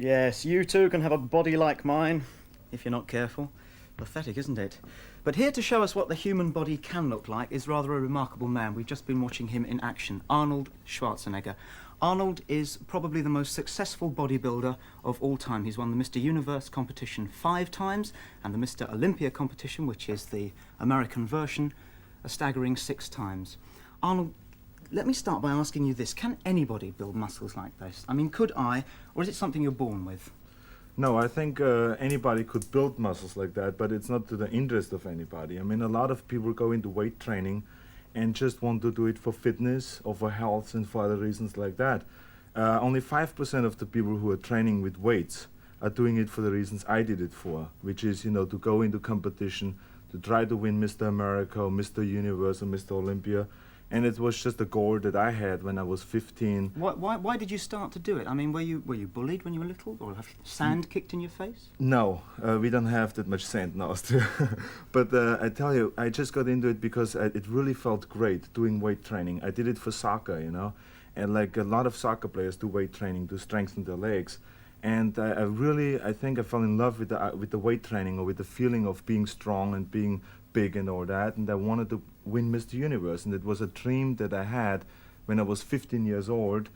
Yes, you too can have a body like mine, if you're not careful. Pathetic, isn't it? But here to show us what the human body can look like is rather a remarkable man. We've just been watching him in action, Arnold Schwarzenegger. Arnold is probably the most successful bodybuilder of all time. He's won the Mr. Universe competition 5 times and the Mr. Olympia competition, which is the American version, a staggering 6 times. Arnold, let me start by asking you this. Can anybody build muscles like this? I mean, could I, or is it something you're born with? No, I think anybody could build muscles like that, but it's not to the interest of anybody. I mean, a lot of people go into weight training and just want to do it for fitness or for health and for other reasons like that. Only 5% of the people who are training with weights are doing it for the reasons I did it for, which is, you know, to go into competition, to try to win Mr. America or Mr. Universe or Mr. Olympia. And it was just a goal that I had when I was 15. Why did you start to do it? I mean, were you bullied when you were little, or have sand kicked in your face? No, we don't have that much sand in Austria. But I tell you, I just got into it because it really felt great doing weight training. I did it for soccer, you know, and like a lot of soccer players do weight training to strengthen their legs. And I think I fell in love with the weight training, or with the feeling of being strong and being big and all that. And I wanted to win Mr. Universe, and it was a dream that I had when I was 15 years old.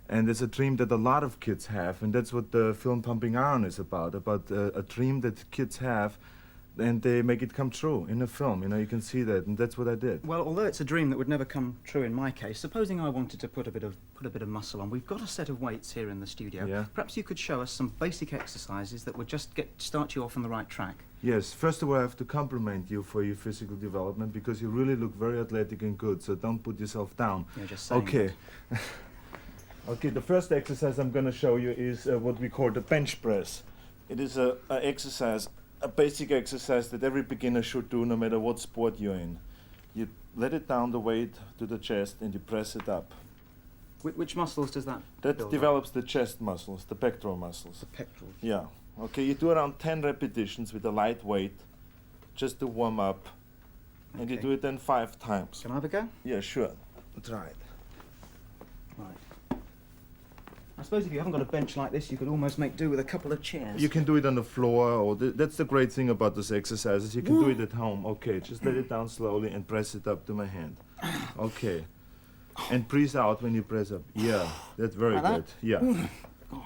And it's a dream that a lot of kids have, and that's what the film Pumping Iron is about a dream that kids have, and they make it come true in a film. You know, you can see that, and that's what I did. Well, although it's a dream that would never come true in my case, supposing I wanted to put a bit of muscle on, we've got a set of weights here in the studio. Yeah. Perhaps you could show us some basic exercises that would just start you off on the right track. Yes, first of all, I have to compliment you for your physical development, because you really look very athletic and good, so don't put yourself down. You're just saying Okay. Okay, the first exercise I'm going to show you is what we call the bench press. It is a basic exercise that every beginner should do, no matter what sport you're in. You let it down the weight to the chest and you press it up. Which muscles does that That build develops the chest muscles, the pectoral muscles. The pectorals. Yeah. Okay, you do around 10 repetitions with a light weight, just to warm up. And you Okay. do it then 5 times. Can I have a go? Yeah, sure. Try it. Right. I suppose if you haven't got a bench like this, you could almost make do with a couple of chairs. You can do it on the floor, or that's the great thing about this exercise, is you can do it at home. Okay, just let it down slowly and press it up to my hand. Okay. And breathe out when you press up. Yeah, that's very Like good. that? Yeah.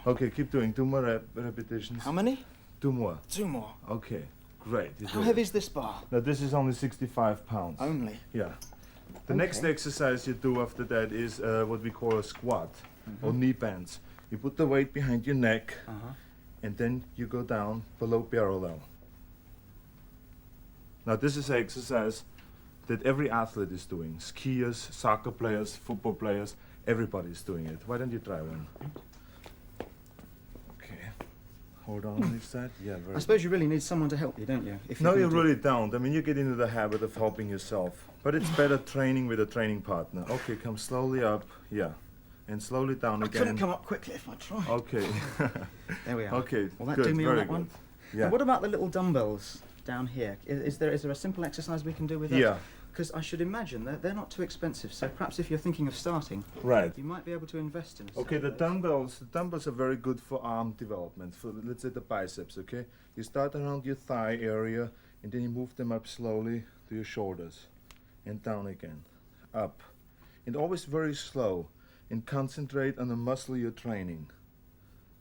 Okay, keep doing 2 more repetitions. How many? 2 more. 2 more. Okay, great. You How did heavy it. is this bar? Now this is only 65 pounds. Only. Yeah. The Okay. next exercise you do after that is what we call a squat, or knee bends. You put the weight behind your neck, and then you go down below parallel. Now this is an exercise that every athlete is doing. Skiers, soccer players, football players, everybody is doing it. Why don't you try one? Okay. Hold on this side. Yeah, very I suppose you really need someone to help you, don't you? If No, you're you gonna do- really don't. I mean, you get into the habit of helping yourself. But it's better training with a training partner. Okay, come slowly up. Yeah. And slowly down I again. couldn't come up quickly if I tried. Okay. There we are. Okay, Will that good, do me on very that one? good. Yeah. And what about the little dumbbells down here? Is there a simple exercise we can do with that? Yeah. Because I should imagine that they're not too expensive, so perhaps if you're thinking of starting, Right. you might be able to invest in a Okay, set the of those. dumbbells are very good for arm development, for, let's say, the biceps, okay? You start around your thigh area, and then you move them up slowly to your shoulders, and down again, up. And always very slow, and concentrate on the muscle you're training.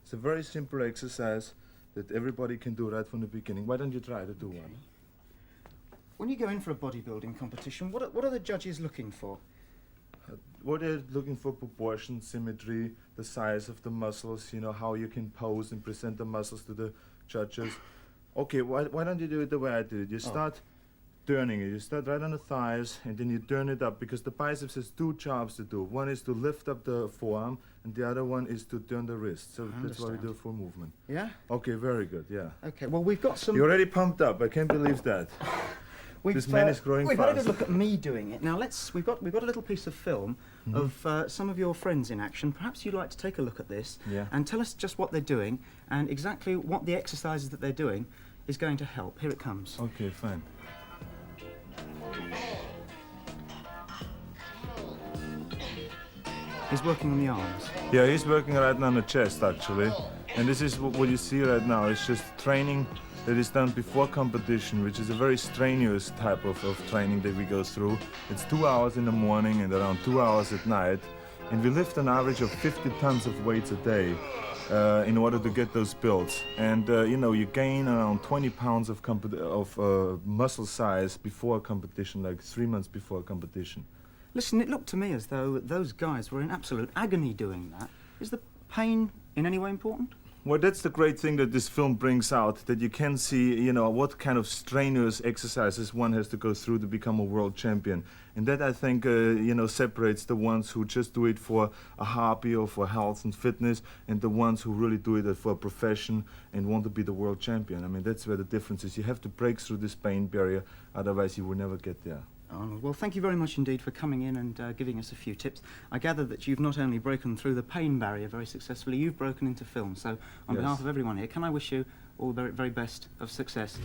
It's a very simple exercise that everybody can do right from the beginning. Why don't you try to do one? When you go in for a bodybuilding competition, what are the judges looking for? What they're looking for: proportion, symmetry, the size of the muscles, you know, how you can pose and present the muscles to the judges. Okay, why don't you do it the way I did it? You start turning it. You start right on the thighs, and then you turn it up, because the biceps has 2 jobs to do. One is to lift up the forearm, and the other one is to turn the wrist. So that's what we do for movement. Yeah? Okay, very good, yeah. Okay, well, we've got some... You're already pumped up. I can't believe that. This man is growing We've had a fast. good look at me doing it. Now we've got a little piece of film of some of your friends in action. Perhaps you'd like to take a look at this Yeah. and tell us just what they're doing and exactly what the exercises that they're doing is going to help. Here it comes. Okay, fine. He's working on the arms. Yeah, he's working right now on the chest, actually. And this is what you see right now. It's just training that is done before competition, which is a very strenuous type of training that we go through. It's 2 hours in the morning and around 2 hours at night. And we lift an average of 50 tons of weights a day in order to get those builds. And you know, you gain around 20 pounds of muscle size before a competition, like 3 months before a competition. Listen, it looked to me as though those guys were in absolute agony doing that. Is the pain in any way important? Well, that's the great thing that this film brings out, that you can see, you know, what kind of strenuous exercises one has to go through to become a world champion. And that, I think, you know, separates the ones who just do it for a hobby or for health and fitness, and the ones who really do it for a profession and want to be the world champion. I mean, that's where the difference is. You have to break through this pain barrier, otherwise you will never get there. Arnold, well, thank you very much indeed for coming in and giving us a few tips. I gather that you've not only broken through the pain barrier very successfully, you've broken into film. So, on Yes. behalf of everyone here, can I wish you all the very, very best of success?